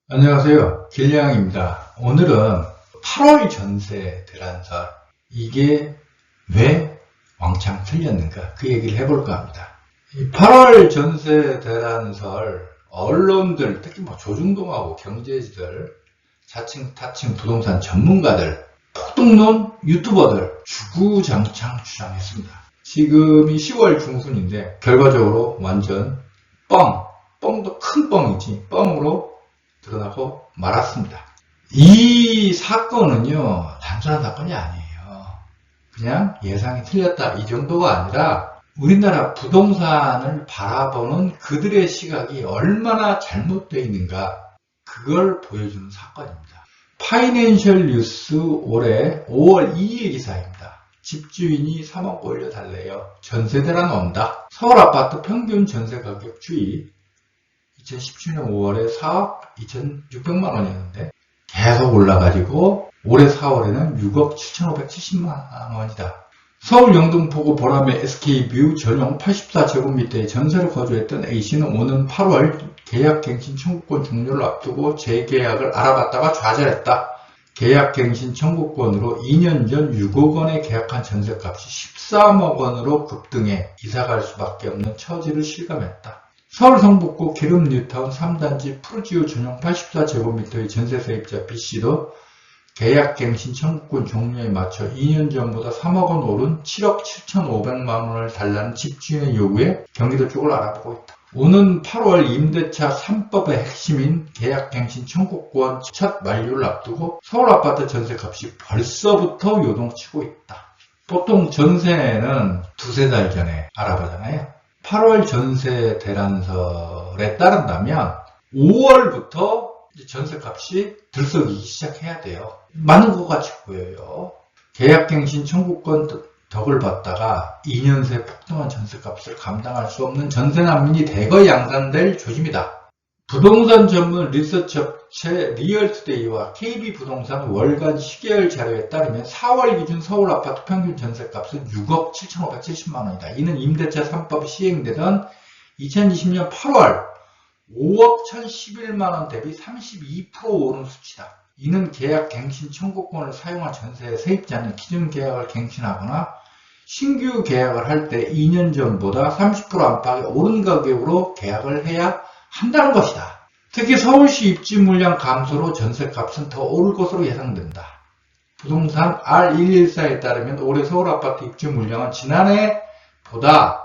안녕하세요. 길냥입니다. 오늘은 8월 전세 대란설, 이게 왜 왕창 틀렸는가, 그 얘기를 해볼까 합니다. 8월 전세 대란설, 언론들, 특히 조중동하고 경제지들, 자칭 타칭 부동산 전문가들, 폭등론 유튜버들 주구장창 주장했습니다. 지금이 10월 중순인데 결과적으로 완전 뻥도 큰 뻥이지, 뻥으로 드러나고 말았습니다. 이 사건은요, 단순한 사건이 아니에요. 그냥 예상이 틀렸다, 이 정도가 아니라 우리나라 부동산을 바라보는 그들의 시각이 얼마나 잘못되어 있는가, 그걸 보여주는 사건입니다. 파이낸셜 뉴스 올해 5월 2일 기사입니다. 집주인이 3억 올려달래요. 전세대란 온다. 서울 아파트 평균 전세 가격 추이 2017년 5월에 4억 2,600만 원이었는데 계속 올라가지고 올해 4월에는 6억 7,570만 원이다. 서울 영등포구 보람의 SK뷰 전용 84제곱미터의 전세를 거주했던 A씨는 오는 8월 계약갱신 청구권 종료를 앞두고 재계약을 알아봤다가 좌절했다. 계약갱신 청구권으로 2년 전 6억 원에 계약한 전세값이 13억 원으로 급등해 이사갈 수밖에 없는 처지를 실감했다. 서울 성북구 기름 뉴타운 3단지 푸르지오 전용 84제곱미터의 전세 세입자 B씨도 계약갱신 청구권 종료에 맞춰 2년 전보다 3억 원 오른 7억 7,500만 원을 달라는 집주인의 요구에 경기도 쪽을 알아보고 있다. 오는 8월 임대차 3법의 핵심인 계약갱신 청구권 첫 만료를 앞두고 서울 아파트 전세값이 벌써부터 요동치고 있다. 보통 전세는 두세 달 전에 알아보잖아요. 8월 전세 대란설에 따른다면 5월부터 전세값이 들썩이기 시작해야 돼요. 많은 것 같이 보여요. 계약갱신 청구권 덕을 받다가 2년 새 폭등한 전세값을 감당할 수 없는 전세난민이 대거 양산될 조짐이다. 부동산 전문 리서치 업체 리얼투데이와 KB부동산 월간 시계열 자료에 따르면 4월 기준 서울 아파트 평균 전세값은 6억 7,570만 원이다. 이는 임대차 3법이 시행되던 2020년 8월 5억 1,011만 원 대비 32% 오른 수치다. 이는 계약 갱신 청구권을 사용한 전세 세입자는 기존 계약을 갱신하거나 신규 계약을 할 때 2년 전보다 30% 안팎의 오른 가격으로 계약을 해야 한다는 것이다. 특히 서울시 입지 물량 감소로 전세값은 더 오를 것으로 예상된다. 부동산 R114에 따르면 올해 서울 아파트 입지 물량은 지난해보다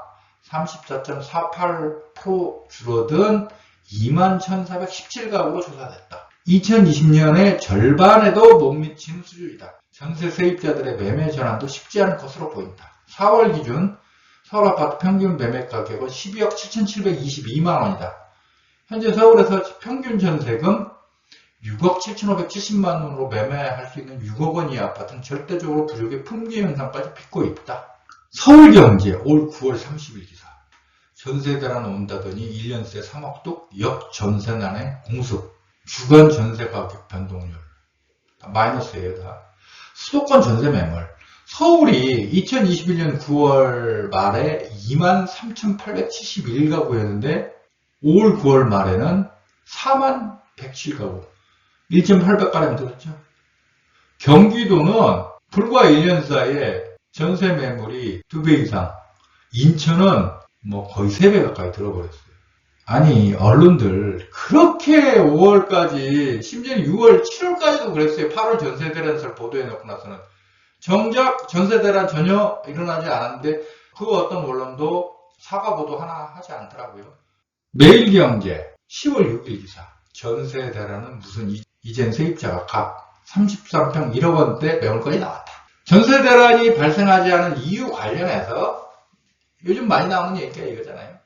34.48% 줄어든 21,417가구로 조사됐다. 2020년의 절반에도 못 미치는 수준이다. 전세 세입자들의 매매 전환도 쉽지 않을 것으로 보인다. 4월 기준 서울 아파트 평균 매매 가격은 12억 7,722만 원이다. 현재 서울에서 평균 전세금 6억 7,570만 원으로 매매할 수 있는 6억 원의 아파트는 절대적으로 부족해 품귀 현상까지 빚고 있다. 서울경제 올 9월 30일 기사. 전세대란 온다더니 1년 새 3억 뚝 역전세난의 공습. 주간 전세 가격 변동률 마이너스예요. 다. 수도권 전세 매물. 서울이 2021년 9월 말에 23,871가구였는데 5월 9월 말에는 41,107가구, 1,800가량 들었죠. 경기도는 불과 1년 사이에 전세 매물이 2배 이상, 인천은 거의 3배 가까이 들어버렸어요. 아니, 언론들 그렇게 5월까지, 심지어는 6월, 7월까지도 그랬어요. 8월 전세 대란설 보도해놓고 나서는 정작 전세 대란 전혀 일어나지 않았는데 그 어떤 언론도 사과 보도 하나 하지 않더라고요. 매일경제 10월 6일 기사. 전세 대란은 무슨 이젠 세입자가 각 33평 1억 원대 매물건이 나왔다. 전세 대란이 발생하지 않은 이유 관련해서 요즘 많이 나오는 얘기가 이거잖아요.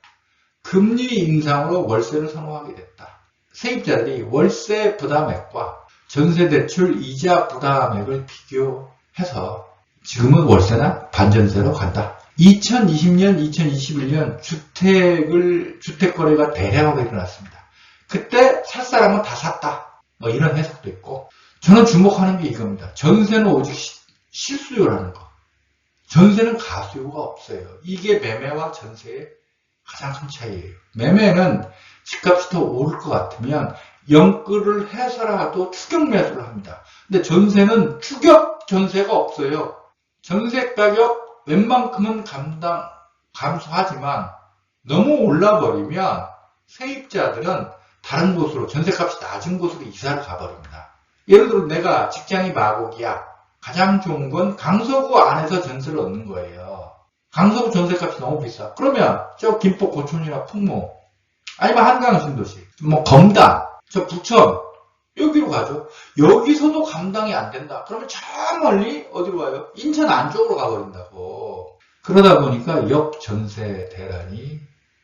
금리 인상으로 월세를 선호하게 됐다. 세입자들이 월세 부담액과 전세 대출 이자 부담액을 비교해서 지금은 월세나 반전세로 간다. 2020년, 2021년 주택 거래가 대량으로 일어났습니다. 그때 살 사람은 다 샀다. 이런 해석도 있고, 저는 주목하는 게 이겁니다. 전세는 오직 실수요라는 거. 전세는 가수요가 없어요. 이게 매매와 전세의 가장 큰 차이예요. 매매는 집값이 더 오를 것 같으면 영끌을 해서라도 추격 매수를 합니다. 근데 전세는 추격 전세가 없어요. 전세 가격 웬만큼은 감소하지만 너무 올라버리면 세입자들은 다른 곳으로, 전세값이 낮은 곳으로 이사를 가버립니다. 예를 들어 내가 직장이 마곡이야. 가장 좋은 건 강서구 안에서 전세를 얻는 거예요. 강서구 전세값이 너무 비싸. 그러면 저 김포 고촌이나 풍무, 아니면 한강 신도시, 뭐 검단, 저 부천, 여기로 가죠. 여기서도 감당이 안 된다. 그러면 저 멀리 어디로 가요? 인천 안쪽으로 가버린다고. 그러다 보니까 역전세 대란이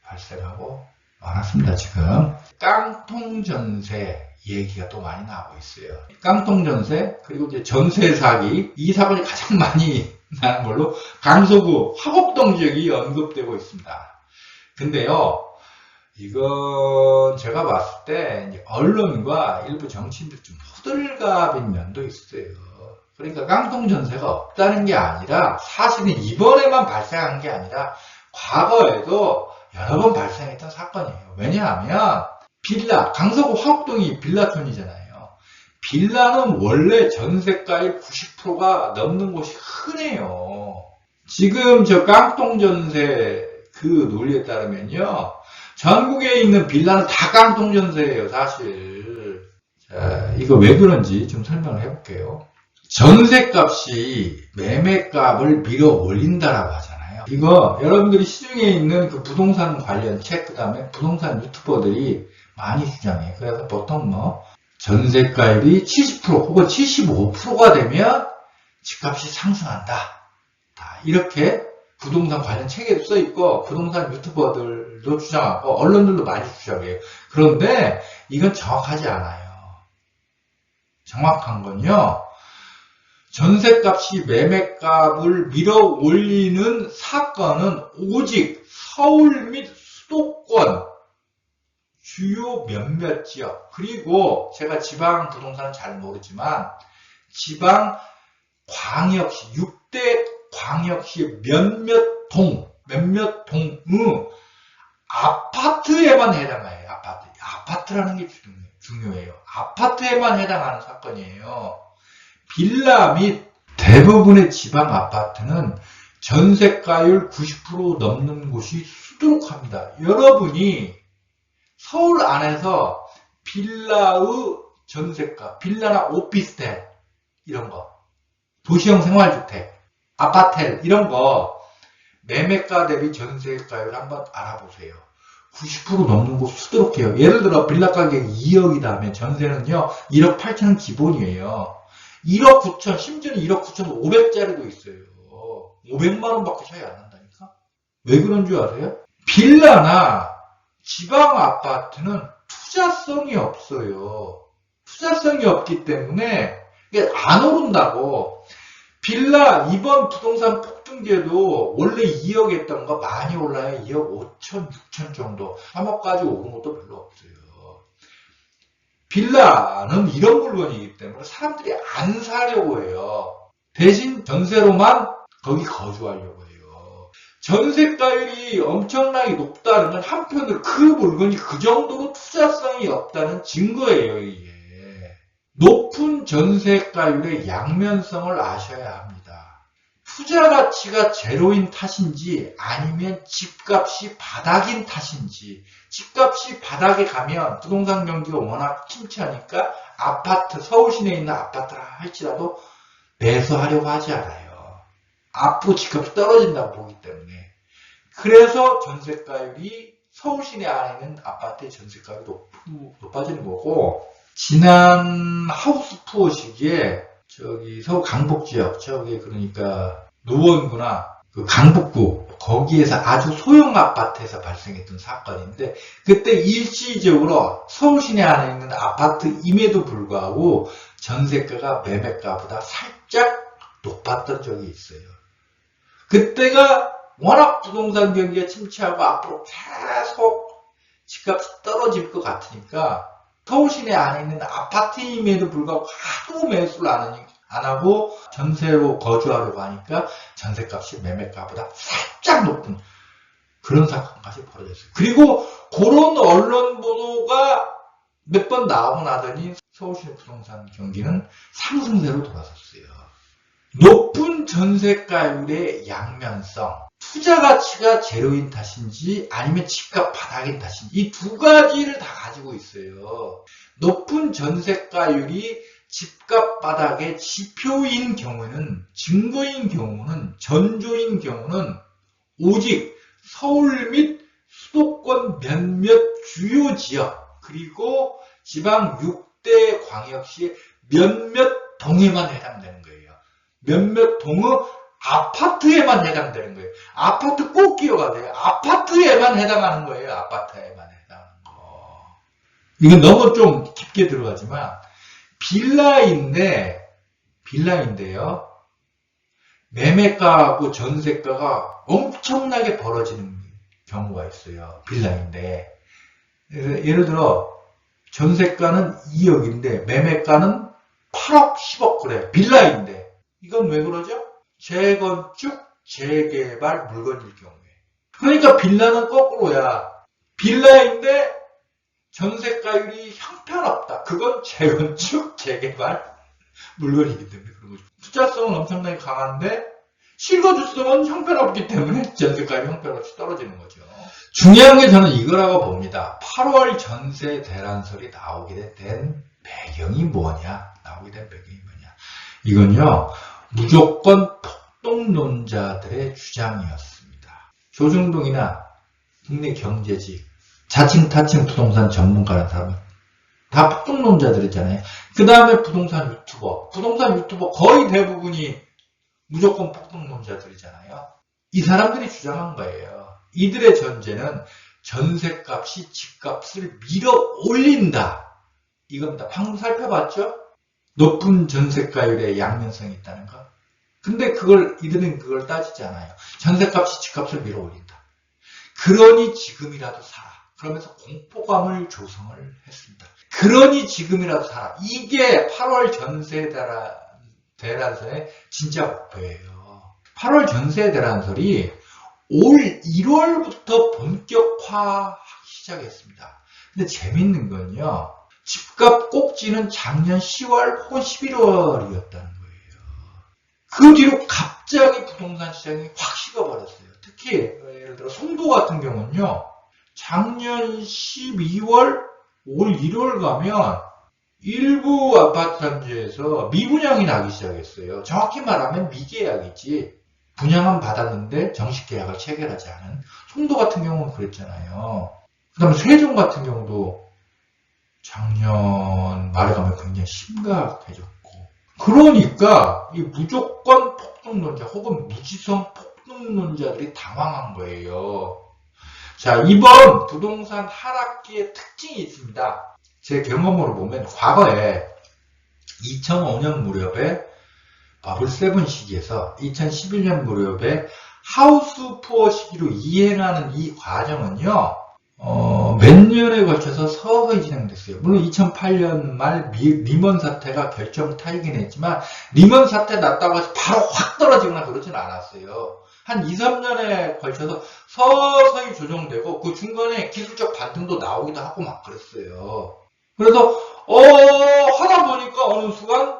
발생하고 많았습니다. 지금 깡통전세 얘기가 또 많이 나오고 있어요. 깡통전세, 그리고 이제 전세 사기, 이 사건이 가장 많이 나는 걸로 강서구 화곡동 지역이 언급되고 있습니다. 근데요, 이건 제가 봤을 때 이제 언론과 일부 정치인들 좀 호들갑인 면도 있어요. 그러니까 깡통전세가 없다는 게 아니라, 사실은 이번에만 발생한 게 아니라 과거에도 여러 번 발생했던 사건이에요. 왜냐하면 빌라, 강서구 화곡동이 빌라촌이잖아요. 빌라는 원래 전세가의 90%가 넘는 곳이 흔해요. 지금 저 깡통전세 그 논리에 따르면요, 전국에 있는 빌라는 다 깡통전세예요, 사실. 자, 이거 왜 그런지 좀 설명을 해볼게요. 전세값이 매매값을 밀어 올린다라고 하잖아요. 이거 여러분들이 시중에 있는 그 부동산 관련 책, 그 다음에 부동산 유튜버들이 많이 주장해요. 그래서 보통 뭐 전세가율이 70% 혹은 75%가 되면 집값이 상승한다. 이렇게 부동산 관련 책에도 써있고 부동산 유튜버들도 주장하고 언론들도 많이 주장해요. 그런데 이건 정확하지 않아요. 정확한 건요, 전세값이 매매값을 밀어 올리는 사건은 오직 서울 및 수도권 주요 몇몇 지역, 그리고 제가 지방 부동산은 잘 모르지만 지방 광역시, 6대 광역시 몇몇 동의 아파트에만 해당해요. 아파트라는 게 중요해요. 아파트에만 해당하는 사건이에요. 빌라 및 대부분의 지방 아파트는 전세가율 90% 넘는 곳이 수두룩합니다. 여러분이 서울 안에서 빌라의 전세가, 빌라나 오피스텔 이런 거, 도시형 생활주택, 아파텔 이런 거 매매가 대비 전세가율 한번 알아보세요. 90% 넘는 곳 수두룩해요. 예를 들어 빌라 가격이 2억이다 하면 전세는요 1억 8천은 기본이에요. 1억 9천, 심지어는 1억 9천 5백짜리도 있어요. 500만 원밖에 차이 안 난다니까? 왜 그런 줄 아세요? 빌라나 지방 아파트는 투자성이 없어요. 투자성이 없기 때문에 이게 안 오른다고. 빌라 이번 부동산 폭등기에도 원래 2억 했던 거 많이 올라요. 2억 5천, 6천 정도. 3억까지 오른 것도 별로 없어요. 빌라는 이런 물건이기 때문에 사람들이 안 사려고 해요. 대신 전세로만 거기 거주하려고 해요. 전세가율이 엄청나게 높다는 건 한편으로 그 물건이 그 정도로 투자성이 없다는 증거예요, 이게. 높은 전세가율의 양면성을 아셔야 합니다. 투자 가치가 제로인 탓인지 아니면 집값이 바닥인 탓인지. 집값이 바닥에 가면 부동산 경기가 워낙 침체하니까 아파트, 서울 시내에 있는 아파트를 할지라도 매수하려고 하지 않아요. 앞으로 집값이 떨어진다고 보기 때문에. 그래서 전세가율이 서울 시내 안에 있는 아파트의 전세가율이 높아지는 거고, 지난 하우스 투어 시기에 저기 서울 강북 지역, 저기 그러니까 노원구나 그 강북구 거기에서 아주 소형 아파트에서 발생했던 사건인데, 그때 일시적으로 서울 시내 안에 있는 아파트임에도 불구하고 전세가가 매매가보다 살짝 높았던 적이 있어요. 그때가 워낙 부동산 경기가 침체하고 앞으로 계속 집값이 떨어질 것 같으니까 서울 시내 안에 있는 아파트임에도 불구하고 하도 매수를 안 하고 전세로 거주하려고 하니까 전세값이 매매가보다 살짝 높은 그런 사건까지 벌어졌어요. 그리고 그런 언론 보도가 몇 번 나오고 나더니 서울시 부동산 경기는 상승세로 돌아섰어요. 높은 전세가율의 양면성, 투자 가치가 제로인 탓인지 아니면 집값 바닥인 탓인지 이 두 가지를 다 가지고 있어요. 높은 전세가율이 집값 바닥의 지표인 경우는, 증거인 경우는, 전조인 경우는 오직 서울 및 수도권 몇몇 주요 지역 그리고 지방 6대 광역시 몇몇 동에만 해당되는 거예요. 몇몇 동의 아파트에만 해당되는 거예요. 아파트 꼭 기억해야 돼요. 아파트에만 해당하는 거예요. 아파트에만 해당하는 거. 이건 너무 좀 깊게 들어가지만 빌라인데요. 매매가하고 전세가가 엄청나게 벌어지는 경우가 있어요. 빌라인데. 예를 들어 전세가는 2억인데 매매가는 8억, 10억 그래. 빌라인데. 이건 왜 그러죠? 재건축, 재개발 물건일 경우에. 그러니까 빌라는 거꾸로야. 빌라인데 전세가율이 형편없다. 그건 재건축, 재개발 물건이기 때문에 그런 거죠. 투자성은 엄청나게 강한데 실거주성은 형편없기 때문에 전세가율이 형편없이 떨어지는 거죠. 중요한 게 저는 이거라고 봅니다. 8월 전세 대란설이 나오게 된 배경이 뭐냐? 이건요. 무조건 폭동론자들의 주장이었습니다. 조중동이나 국내 경제직, 자칭 타칭 부동산 전문가라는 사람은 다 폭동론자들이잖아요. 그 다음에 부동산 유튜버 거의 대부분이 무조건 폭동론자들이잖아요. 이 사람들이 주장한 거예요. 이들의 전제는 전세값이 집값을 밀어 올린다. 이겁니다. 방금 살펴봤죠? 높은 전세가율의 양면성이 있다는 거. 근데 이들은 그걸 따지지 않아요. 전세값이 집값을 밀어 올린다. 그러니 지금이라도 사라. 그러면서 공포감을 조성을 했습니다. 그러니 지금이라도 사라. 이게 8월 전세 대란설의 진짜 목표예요. 8월 전세 대란설이 올 1월부터 본격화하기 시작했습니다. 근데 재밌는 건요. 집값 꼭지는 작년 10월 혹은 11월이었다는 거예요. 그 뒤로 갑자기 부동산 시장이 확 식어버렸어요. 특히 예를 들어 송도 같은 경우는요. 작년 12월, 올 1월 가면 일부 아파트 단지에서 미분양이 나기 시작했어요. 정확히 말하면 미계약이지. 분양은 받았는데 정식 계약을 체결하지 않은. 송도 같은 경우는 그랬잖아요. 그 다음에 세종 같은 경우도 작년 말에 가면 굉장히 심각해졌고. 그러니까 이 무조건 폭동론자 혹은 무지성 폭동론자들이 당황한 거예요. 자, 이번 부동산 하락기의 특징이 있습니다. 제 경험으로 보면 과거에 2005년 무렵에 버블7 시기에서 2011년 무렵에 하우스 푸어 시기로 이행하는 이 과정은요. 몇 년에 걸쳐서 서서히 진행됐어요. 물론 2008년 말 리먼 사태가 결정타이긴 했지만 리먼 사태 났다고 해서 바로 확 떨어지거나 그러진 않았어요. 한 2, 3년에 걸쳐서 서서히 조정되고 그 중간에 기술적 반등도 나오기도 하고 막 그랬어요. 그래서 하다 보니까 어느 순간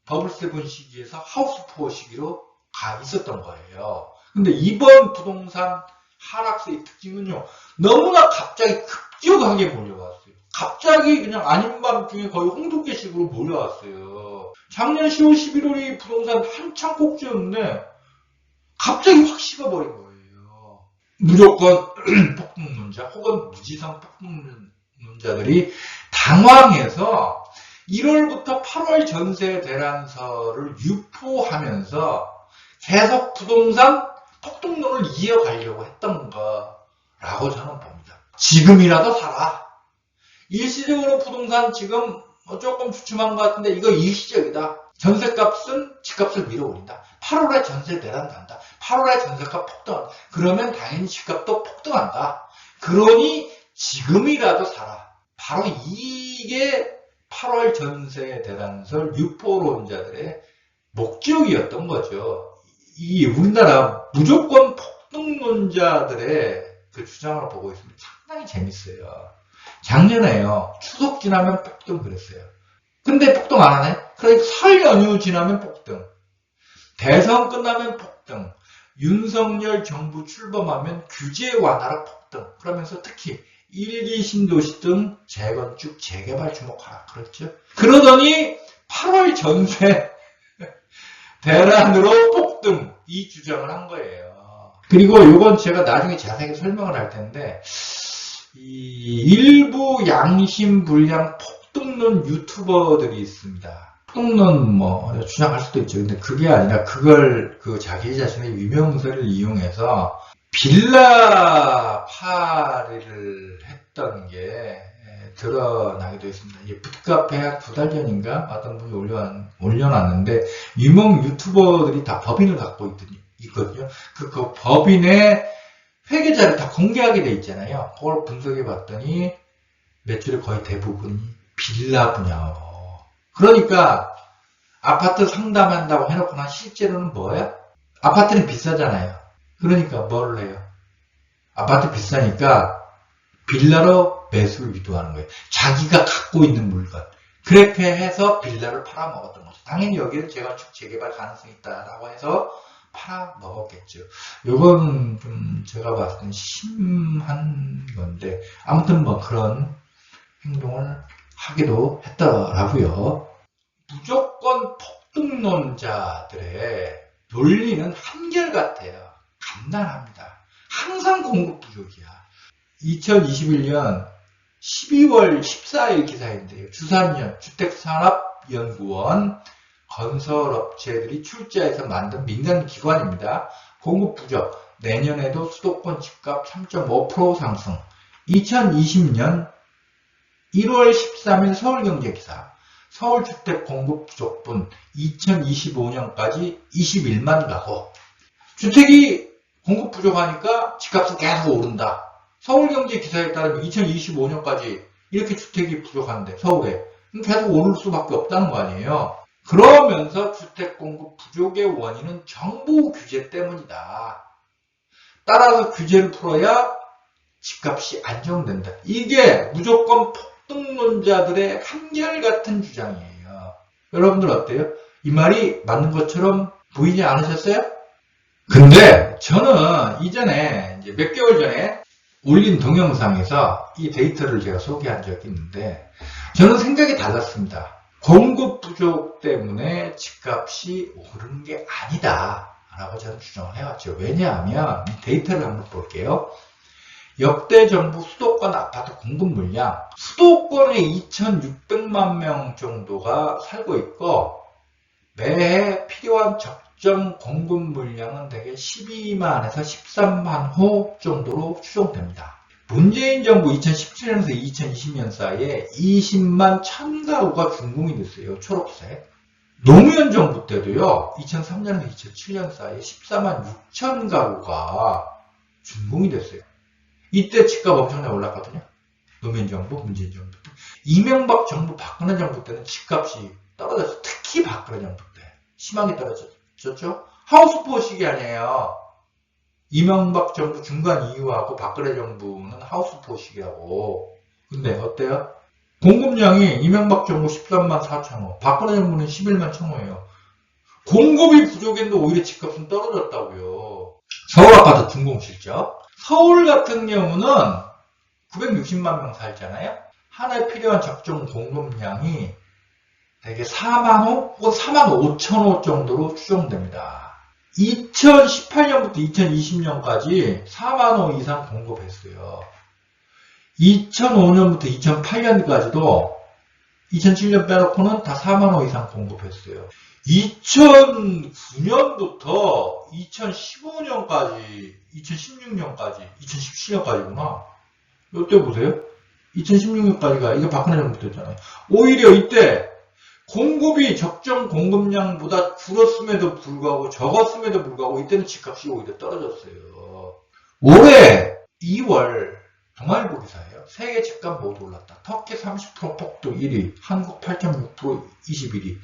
버블7 시기에서 하우스 푸어 시기로 가 있었던 거예요. 근데 이번 부동산 하락세의 특징은요. 너무나 갑자기 급격하게 몰려왔어요. 갑자기 그냥 아닌 밤중에 거의 홍두깨식으로 몰려왔어요. 작년 10월, 11월이 부동산 한창 꼭지였는데 갑자기 확 식어버린 거예요. 무조건 폭동론자 혹은 무지성 폭동론자들이 당황해서 1월부터 8월 전세 대란설을 유포하면서 계속 부동산 폭동론을 이어가려고 했던 거라고 저는 봅니다. 지금이라도 사라. 일시적으로 부동산 지금 조금 주춤한 것 같은데 이거 일시적이다. 전세값은 집값을 밀어올린다. 8월에 전세 대란 난다. 8월에 전세값 폭등한다. 그러면 당연히 집값도 폭등한다. 그러니 지금이라도 사라. 바로 이게 8월 전세 대란설 유포론자들의 목적이었던 거죠. 이 우리나라 무조건 폭동론자들의 그 추정을 보고 있으면 상당히 재밌어요. 작년에요. 추석 지나면 폭등 그랬어요. 근데 폭등 안 하네? 그러니까 설 연휴 지나면 폭등. 대선 끝나면 폭등. 윤석열 정부 출범하면 규제 완화로 폭등. 그러면서 특히 1기 신도시 등 재건축, 재개발 주목하라. 그렇죠? 그러더니 8월 전세 대란으로 폭등. 이 주장을 한 거예요. 그리고 이건 제가 나중에 자세히 설명을 할 텐데 이 일부 양심불량 폭등론 유튜버들이 있습니다. 폭등론 뭐 주장할 수도 있죠. 근데 그게 아니라 그걸 자기 자신의 유명세를 이용해서 빌라파리를 했던 게 드러나기도 했습니다. 이 붓카페 한 2달 전인가 어떤 분이 올려놨는데 유명 유튜버들이 다 법인을 갖고 있거든요. 그 법인의 회계자를 다 공개하게 돼 있잖아요. 그걸 분석해 봤더니 매출의 거의 대부분이 빌라 분야로. 그러니까 아파트 상담한다고 해놓고나 실제로는 뭐야? 아파트는 비싸잖아요. 그러니까 뭘 해요? 아파트 비싸니까 빌라로 매수를 유도하는 거예요. 자기가 갖고 있는 물건. 그렇게 해서 빌라를 팔아먹었던 거죠. 당연히 여기는 재건축, 재개발 가능성이 있다라고 해서 팔아먹었겠죠. 이건 좀 제가 봤을 땐 심한 건데 아무튼 뭐 그런 행동을 하기도 했더라고요. 무조건 폭등론자들의 논리는 한결같아요. 간단합니다. 항상 공급 부족이야. 2021년 12월 14일 기사인데요. 주산연 주택산업연구원 건설업체들이 출자해서 만든 민간기관입니다. 공급 부족, 내년에도 수도권 집값 3.5% 상승. 2020년 1월 13일 서울경제기사 서울주택 공급 부족분 2025년까지 21만 가구. 주택이 공급 부족하니까 집값은 계속 오른다. 서울경제기사에 따르면 2025년까지 이렇게 주택이 부족한데 서울에 계속 오를 수밖에 없다는 거 아니에요. 그러면서 주택 공급 부족의 원인은 정부 규제 때문이다. 따라서 규제를 풀어야 집값이 안정된다. 이게 무조건 폭등론자들의 한결같은 주장이에요. 여러분들 어때요? 이 말이 맞는 것처럼 보이지 않으셨어요? 근데 저는 이전에 이제 몇 개월 전에 올린 동영상에서 이 데이터를 제가 소개한 적이 있는데 저는 생각이 달랐습니다. 공급 부족 때문에 집값이 오르는 게 아니다 라고 저는 주장을 해왔죠. 왜냐하면 이 데이터를 한번 볼게요. 역대 정부 수도권 아파트 공급 물량, 수도권에 2,600만 명 정도가 살고 있고 매해 필요한 적정 공급 물량은 대개 12만에서 13만 호 정도로 추정됩니다. 문재인 정부 2017년에서 2020년 사이에 20만 1000가구가 준공이 됐어요. 초록색. 노무현 정부 때도요. 2003년에서 2007년 사이에 14만 6천 가구가 준공이 됐어요. 이때 집값 엄청나게 올랐거든요. 노무현 정부, 문재인 정부 때. 이명박 정부, 박근혜 정부 때는 집값이 떨어졌어요. 특히 박근혜 정부 때. 심하게 떨어졌죠. 하우스포식이 아니에요. 이명박 정부 중간 이후하고 박근혜 정부는 하우스포식이라고. 근데 어때요? 공급량이 이명박 정부 13만 4천호, 박근혜 정부는 11만 1,000호예요. 공급이 부족했는데 오히려 집값은 떨어졌다고요. 서울 아파트 준공 실적. 서울 같은 경우는 960만 명 살잖아요. 한 해 필요한 적정 공급량이 대개 4만호 혹은 4만 5천호 정도로 추정됩니다. 2018년부터 2020년까지 4만호 이상 공급했어요. 2005년부터 2008년까지도 2007년 빼놓고는 다 4만호 이상 공급했어요. 2009년부터 2015년까지, 2016년까지, 2017년까지구나. 이때 보세요. 2016년까지가, 이거 박근혜 정부 때잖아요. 오히려 이때 공급이 적정 공급량보다 줄었음에도 불구하고, 적었음에도 불구하고, 이때는 집값이 오히려 떨어졌어요. 올해 2월 동아일보 기사예요. 세계 집값 모두 올랐다. 터키 30% 폭등 1위, 한국 8.6% 21위.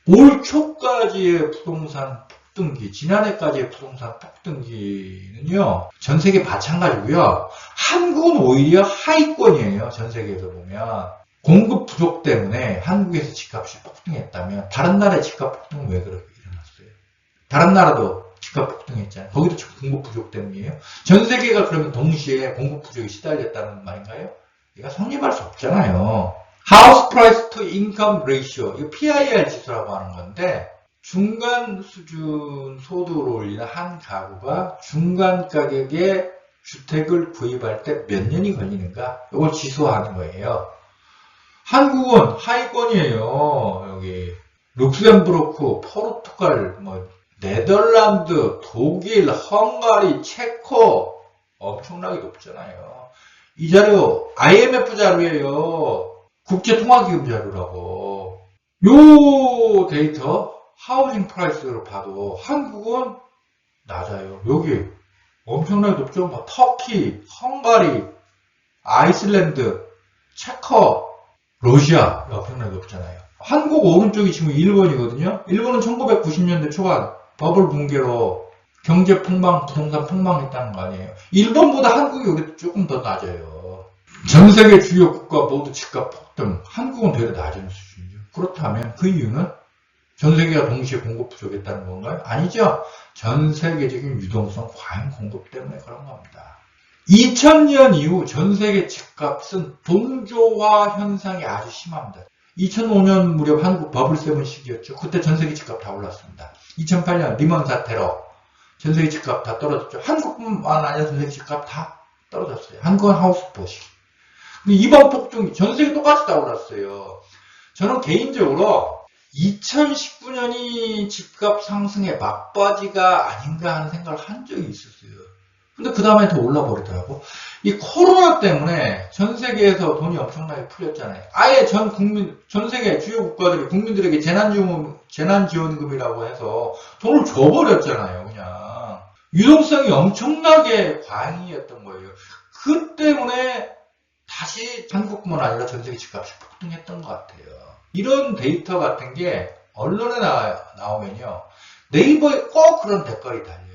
올 초까지의 부동산 폭등기, 지난해까지의 부동산 폭등기는요, 전 세계 마찬가지고요. 한국은 오히려 하위권이에요. 전 세계에서 보면. 공급 부족 때문에 한국에서 집값이 폭등했다면 다른 나라의 집값 폭등은 왜 그렇게 일어났어요? 다른 나라도 집값 폭등했잖아요. 거기도 공급 부족 때문이에요. 전 세계가 그러면 동시에 공급 부족에 시달렸다는 말인가요? 이거 성립할 수 없잖아요. House Price to Income Ratio, 이거 PIR 지수라고 하는 건데, 중간 수준 소득을 올리는 한 가구가 중간 가격의 주택을 구입할 때 몇 년이 걸리는가? 이걸 지수화하는 거예요. 한국은 하위권이에요. 여기 룩셈부르크, 포르투갈, 네덜란드, 독일, 헝가리, 체코 엄청나게 높잖아요. 이 자료 IMF 자료예요. 국제통화기금 자료라고. 요 데이터 하우징 프라이스로 봐도 한국은 낮아요. 여기 엄청나게 높죠. 뭐 터키, 헝가리, 아이슬란드, 체코, 러시아 엄청나게 높잖아요. 한국 오른쪽이 지금 일본이거든요. 일본은 1990년대 초반 버블 붕괴로 경제 폭망, 부동산 폭망했다는 거 아니에요. 일본보다 한국이 여기 조금 더 낮아요. 전 세계 주요 국가 모두 집값 폭등, 한국은 되려 낮은 수준이죠. 그렇다면 그 이유는 전 세계가 동시에 공급 부족했다는 건가요? 아니죠. 전 세계적인 유동성 과잉 공급 때문에 그런 겁니다. 2000년 이후 전 세계 집값은 동조화 현상이 아주 심합니다. 2005년 무렵 한국 버블7 시기였죠. 그때 전 세계 집값 다 올랐습니다. 2008년 리먼 사태로 전 세계 집값 다 떨어졌죠. 한국뿐만 아니라 전 세계 집값 다 떨어졌어요. 한국은 하우스보 시기. 이번 폭등이 전 세계 똑같이 다 올랐어요. 저는 개인적으로 2019년이 집값 상승의 막바지가 아닌가 하는 생각을 한 적이 있었어요. 근데 그 다음에 더 올라버리더라고. 이 코로나 때문에 전 세계에서 돈이 엄청나게 풀렸잖아요. 아예 전 세계 주요 국가들이 국민들에게 재난지원금이라고 해서 돈을 줘버렸잖아요, 그냥. 유동성이 엄청나게 과잉이었던 거예요. 그 때문에 다시 한국뿐만 아니라 전 세계 집값이 폭등했던 것 같아요. 이런 데이터 같은 게 언론에 나오면요. 네이버에 꼭 그런 댓글이 달려요.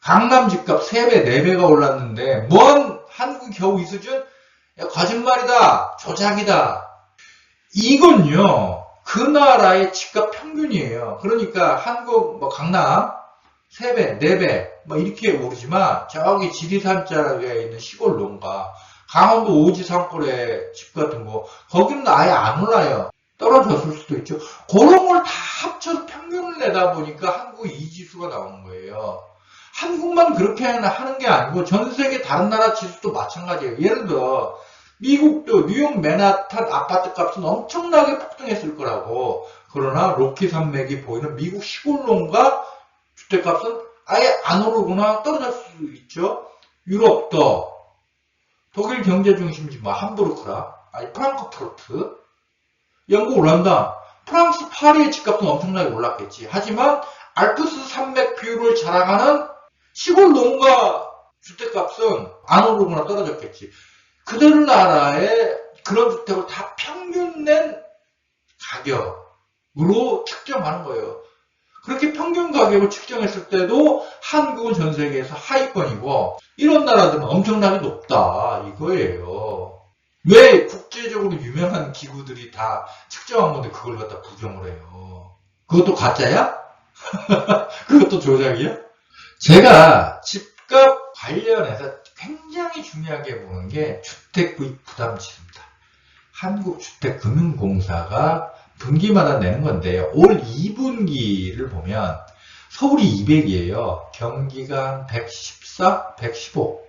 강남 집값 3배, 4배가 올랐는데 뭔 한국이 겨우 이 수준? 야, 거짓말이다. 조작이다. 이건요. 그 나라의 집값 평균이에요. 그러니까 한국 강남 3배, 4배 이렇게 오르지만 저기 지리산 자락에 있는 시골 농가 강원도 오지 산골의 집 같은 거 거기는 아예 안 올라요. 떨어졌을 수도 있죠. 그런 걸 다 합쳐서 평균을 내다 보니까 한국 이 지수가 나오는 거예요. 한국만 그렇게 하는 게 아니고 전 세계 다른 나라 지수도 마찬가지예요. 예를 들어 미국도 뉴욕 맨하탄 아파트 값은 엄청나게 폭등했을 거라고. 그러나 로키 산맥이 보이는 미국 시골 농가 주택값은 아예 안 오르거나 떨어질 수 있죠. 유럽도 독일 경제 중심지 함부르크라, 프랑크푸르트, 영국 올란다, 프랑스 파리의 집값은 엄청나게 올랐겠지. 하지만 알프스 산맥 뷰를 자랑하는 시골 농가 주택값은 안 오르거나 떨어졌겠지. 그들 나라의 그런 주택을 다 평균 낸 가격으로 측정하는 거예요. 그렇게 평균 가격을 측정했을 때도 한국은 전 세계에서 하위권이고 이런 나라들은 엄청나게 높다 이거예요. 왜 국제적으로 유명한 기구들이 다 측정한 건데 그걸 갖다 부정을 해요? 그것도 가짜야? 그것도 조작이야? 제가 집값 관련해서 굉장히 중요하게 보는 게 주택구입 부담지수입니다. 한국주택금융공사가 분기마다 내는 건데요. 올 2분기를 보면 서울이 200이에요. 경기가 114, 115.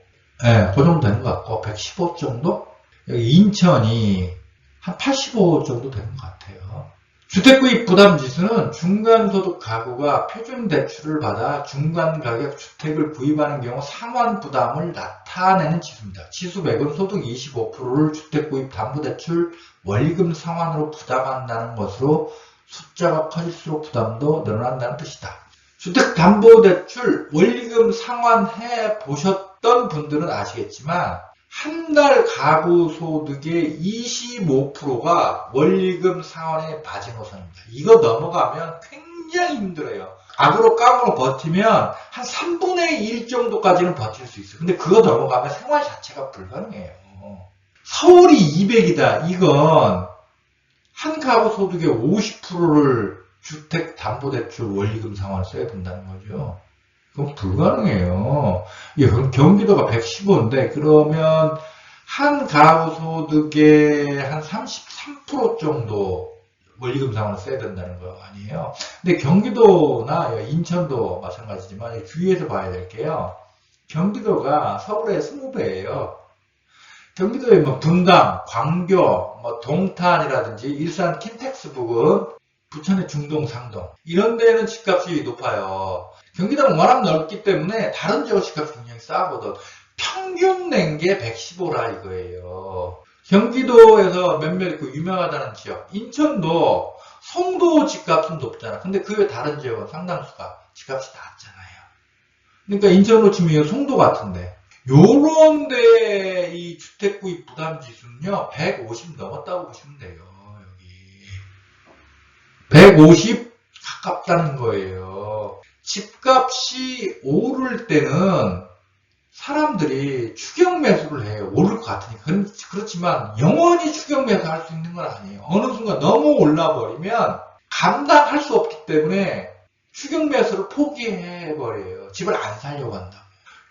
네, 그 정도 되는 것 같고 115 정도? 여기 인천이 한 85 정도 되는 것 같아요. 주택구입 부담지수는 중간소득 가구가 표준대출을 받아 중간가격 주택을 구입하는 경우 상환부담을 나타내는 지수입니다. 지수맥은 소득 25%를 주택구입 담보대출 원리금 상환으로 부담한다는 것으로 숫자가 커질수록 부담도 늘어난다는 뜻이다. 주택담보대출 원리금 상환해 보셨던 분들은 아시겠지만 한 달 가구 소득의 25%가 원리금 상환의 마지노선입니다. 이거 넘어가면 굉장히 힘들어요. 악으로 깡으로 버티면 한 3분의 1 정도까지는 버틸 수 있어요. 근데 그거 넘어가면 생활 자체가 불가능해요. 서울이 200이다. 이건 한 가구 소득의 50%를 주택담보대출 원리금 상환을 써야 된다는 거죠. 그건 불가능해요. 예, 그럼 경기도가 115인데 그러면 한 가구 소득의 한 33% 정도 원리금 상환을 써야 된다는 거 아니에요. 근데 경기도나 인천도 마찬가지지만 주위에서 봐야 될게요. 경기도가 서울의 20배예요. 경기도에 뭐 분당, 광교, 뭐 동탄이라든지 일산 킨텍스 부근, 부천의 중동, 상동 이런 데는 집값이 높아요. 경기도는 워낙 넓기 때문에 다른 지역 집값이 굉장히 싸거든. 평균 낸 게 115라 이거예요. 경기도에서 몇몇 있고 유명하다는 지역, 인천도 송도 집값은 높잖아. 근데 그 외 다른 지역은 상당수가 집값이 낮잖아요. 그러니까 인천으로 치면 송도 같은데 요런 데 이 주택구입 부담 지수는요 150 넘었다고 보시면 돼요. 여기 150 가깝다는 거예요. 집값이 오를 때는 사람들이 추격 매수를 해요. 오를 것 같으니까. 그렇지만 영원히 추격 매수할 수 있는 건 아니에요. 어느 순간 너무 올라버리면 감당할 수 없기 때문에 추격 매수를 포기해버려요. 집을 안 살려고 한다고.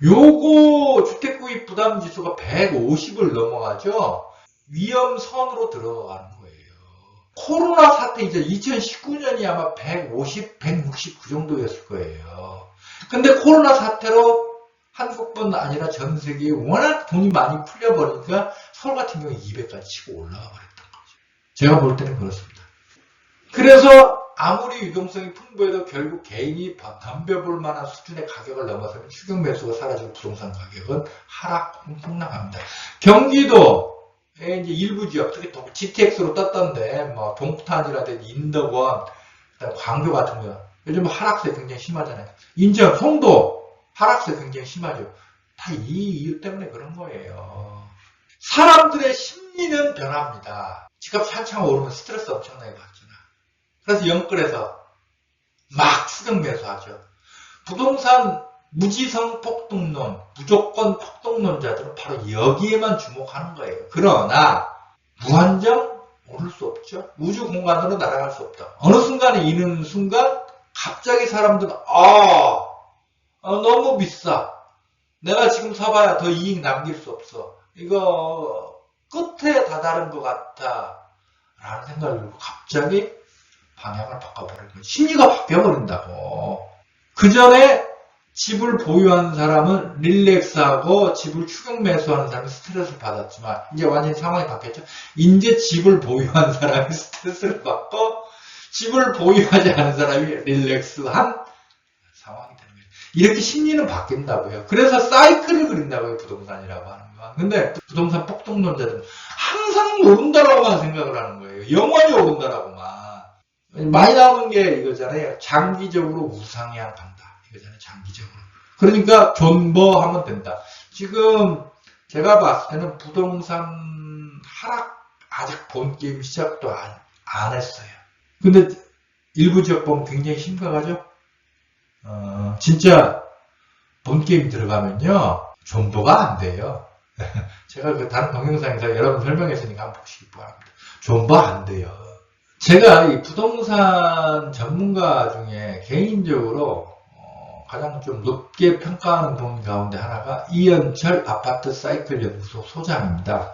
요거 주택구입 부담 지수가 150을 넘어가죠. 위험선으로 들어가는 거예요. 코로나 사태 이제 2019년이 아마 150, 160 그 정도였을 거예요. 근데 코로나 사태로 한국뿐 아니라 전 세계에 워낙 돈이 많이 풀려버리니까 서울 같은 경우에 200까지 치고 올라가 버렸던 거죠. 제가 볼 때는 그렇습니다. 그래서 아무리 유동성이 풍부해도 결국 개인이 덤벼볼 만한 수준의 가격을 넘어서면 추격 매수가 사라지고 부동산 가격은 하락 폭락합니다. 경기도의 이제 일부 지역, 특히 GTX로 떴던데, 뭐 동탄이라든지 인덕원, 그다음 광교 같은 거 요즘 하락세 굉장히 심하잖아요. 인천, 송도 하락세 굉장히 심하죠. 다 이 이유 때문에 그런 거예요. 사람들의 심리는 변합니다. 집값이 한창 오르면 스트레스 엄청나게 받잖아. 그래서 영끌에서 막 추격 매수하죠. 부동산 무지성 폭등론, 무조건 폭등론자들은 바로 여기에만 주목하는 거예요. 그러나 무한정 오를 수 없죠. 우주 공간으로 날아갈 수 없다. 어느 순간에 이는 순간 갑자기 사람들은 너무 비싸. 내가 지금 사봐야 더 이익 남길 수 없어. 이거 끝에 다다른 것 같아. 라는 생각을 들고 갑자기 방향을 바꿔버리는 거예요. 심리가 바뀌어버린다고. 그 전에 집을 보유하는 사람은 릴렉스하고 집을 추격 매수하는 사람이 스트레스를 받았지만 이제 완전히 상황이 바뀌었죠. 이제 집을 보유한 사람이 스트레스를 받고 집을 보유하지 않은 사람이 릴렉스한 상황이 되는 거예요. 이렇게 심리는 바뀐다고요. 그래서 사이클을 그린다고요. 부동산이라고 하는 거. 근데 부동산 폭등론자들은 항상 오른다라고만 생각을 하는 거예요. 영원히 오른다라고만. 많이 나오는 게 이거잖아요. 장기적으로 우상향 간다. 이거잖아요. 장기적으로. 그러니까 존버하면 된다. 지금 제가 봤을 때는 부동산 하락 아직 본 게임 시작도 안 했어요. 근데 일부 지역 보면 굉장히 심각하죠. 진짜 본 게임 들어가면요 존버가 안 돼요. 제가 그 다른 동영상에서 여러분 설명했으니까 한번 보시기 바랍니다. 존버 안 돼요. 제가 이 부동산 전문가 중에 개인적으로 가장 좀 높게 평가하는 분 가운데 하나가 이현철 아파트 사이클 연구소 소장입니다.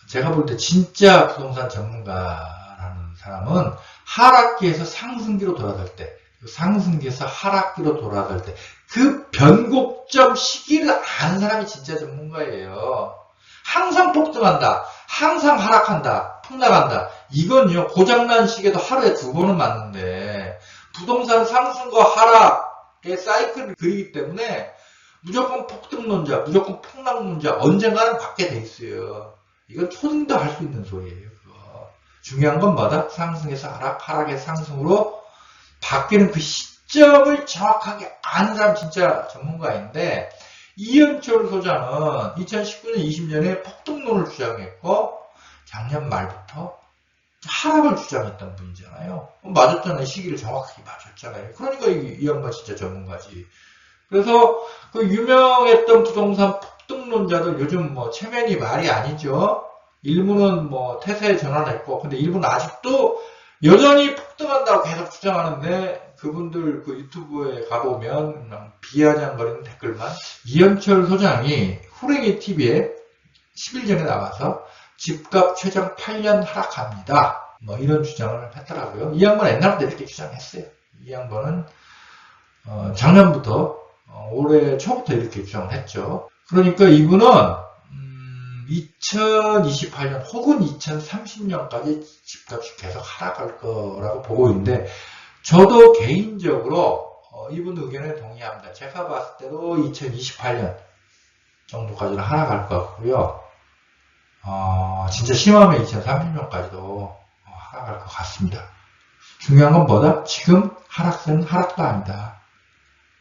제가 볼 때 진짜 부동산 전문가라는 사람은 하락기에서 상승기로 돌아갈 때, 상승기에서 하락기로 돌아갈 때 그 변곡점 시기를 아는 사람이 진짜 전문가예요. 항상 폭등한다, 항상 하락한다, 폭락한다. 이건요 고장난 시계도 하루에 2번은 맞는데 부동산 상승과 하락의 사이클을 그리기 때문에 무조건 폭등론자, 무조건 폭락론자 언젠가는 받게 돼 있어요. 이건 초딩도 할 수 있는 소리예요. 그거. 중요한 건 뭐다? 상승에서 하락, 하락에서 상승으로 바뀌는 그 시점을 정확하게 아는 사람 진짜 전문가인데 이현철 소장은 2019년, 20년에 폭등론을 주장했고 작년 말부터 하락을 주장했던 분이잖아요. 맞았잖아요. 시기를 정확하게 맞았잖아요. 그러니까 이 양반 진짜 전문가지. 그래서 그 유명했던 부동산 폭등론자들 요즘 뭐 체면이 말이 아니죠. 일부는 뭐 태세에 전환했고, 근데 일부는 아직도 여전히 폭등한다고 계속 주장하는데, 그분들 그 유튜브에 가보면 그냥 비아냥거리는 댓글만. 이현철 소장이 후랭이 TV에 10일 전에 나와서 집값 최장 8년 하락합니다. 뭐 이런 주장을 했더라고요. 이 양반은 옛날부터 이렇게 주장했어요. 이 양반은 작년부터 올해 초부터 이렇게 주장을 했죠. 그러니까 이분은 2028년 혹은 2030년까지 집값이 계속 하락할 거라고 보고 있는데, 저도 개인적으로 이분 의견에 동의합니다. 제가 봤을 때도 2028년 정도까지는 하락할 것 같고요. 진짜 심하면 2030년까지도 하락할 것 같습니다. 중요한 건 뭐다? 지금 하락세는 하락도 아니다.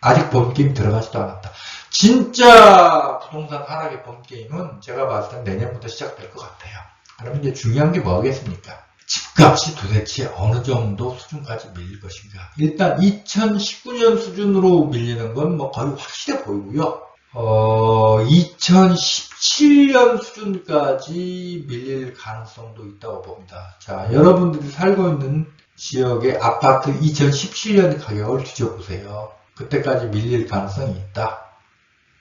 아직 본게임 들어가지도 않았다. 진짜 부동산 하락의 본게임은 제가 봤을 땐 내년부터 시작될 것 같아요. 그러면 이제 중요한 게 뭐겠습니까? 집값이 도대체 어느 정도 수준까지 밀릴 것인가. 일단 2019년 수준으로 밀리는 건 뭐 거의 확실해 보이고요. 2017년 수준까지 밀릴 가능성도 있다고 봅니다. 자, 여러분들이 살고 있는 지역의 아파트 2017년 가격을 뒤져보세요. 그때까지 밀릴 가능성이 있다.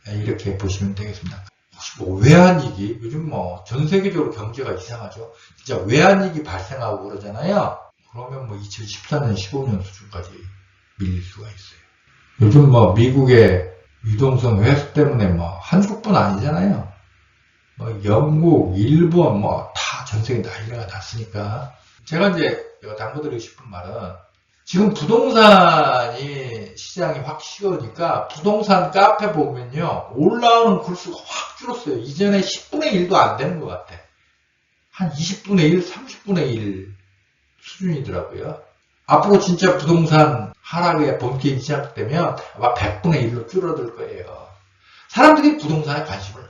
이렇게 보시면 되겠습니다. 혹시 뭐 외환위기, 요즘 뭐 전 세계적으로 경제가 이상하죠. 진짜 외환위기 발생하고 그러잖아요. 그러면 뭐 2014년, 15년 수준까지 밀릴 수가 있어요. 요즘 뭐 미국의 유동성 회수 때문에 뭐 한국뿐 아니잖아요. 뭐 영국, 일본 뭐 다 전 세계 난리가 났으니까. 제가 이제 당부드리고 싶은 말은, 지금 부동산이 시장이 확 식으니까 부동산 카페 보면요, 올라오는 글수가 확 줄었어요. 이전에 10분의 1도 안 되는 것 같아. 한 20분의 1, 30분의 1 수준이더라고요. 앞으로 진짜 부동산 하락의 본격이 시작되면 아마 100분의 1로 줄어들 거예요. 사람들이 부동산에 관심을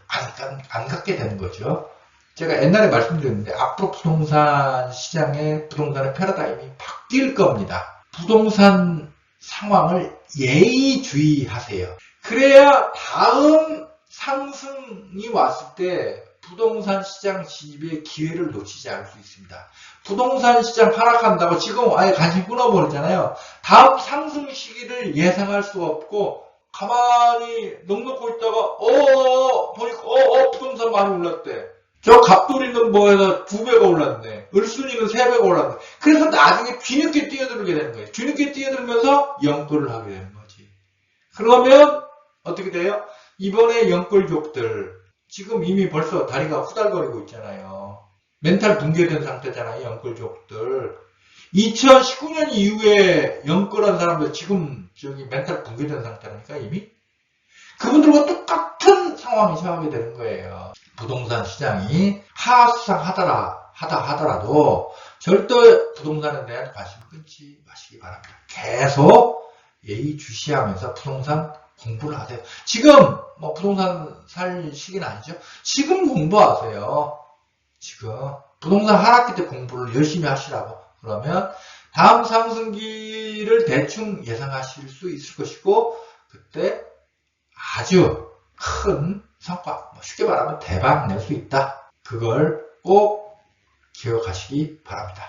안 갖게 되는 거죠. 제가 옛날에 말씀드렸는데, 앞으로 부동산 시장의 부동산의 패러다임이 바뀔 겁니다. 부동산 상황을 예의주의하세요. 그래야 다음 상승이 왔을 때 부동산 시장 진입의 기회를 놓치지 않을 수 있습니다. 부동산 시장 하락한다고 지금 아예 관심 끊어버리잖아요. 다음 상승 시기를 예상할 수가 없고, 가만히 넋놓고 있다가 보니까 부동산 많이 올랐대. 저 갑돌이는 뭐해서 2배가 올랐네. 을순이는 3배가 올랐네. 그래서 나중에 뒤늦게 뛰어들게 되는 거예요. 뒤늦게 뛰어들면서 연끌을 하게 되는 거지. 그러면 어떻게 돼요? 이번에 연끌족들 지금 이미 벌써 다리가 후달거리고 있잖아요. 멘탈 붕괴된 상태잖아요. 연끌족들. 2019년 이후에 연끌한 사람들 지금 저기 멘탈 붕괴된 상태라니까 이미. 그분들과 똑같은 상황이 처하게 되는 거예요. 부동산 시장이 하하수상하더라도 절대 부동산에 대한 관심을 끊지 마시기 바랍니다. 계속 예의주시하면서 부동산 공부를 하세요. 지금 뭐 부동산 살 시기는 아니죠. 지금 공부하세요. 지금 부동산 하락기 때 공부를 열심히 하시라고. 그러면 다음 상승기를 대충 예상하실 수 있을 것이고, 그때 아주 큰 성과, 쉽게 말하면 대박 낼 수 있다. 그걸 꼭 기억하시기 바랍니다.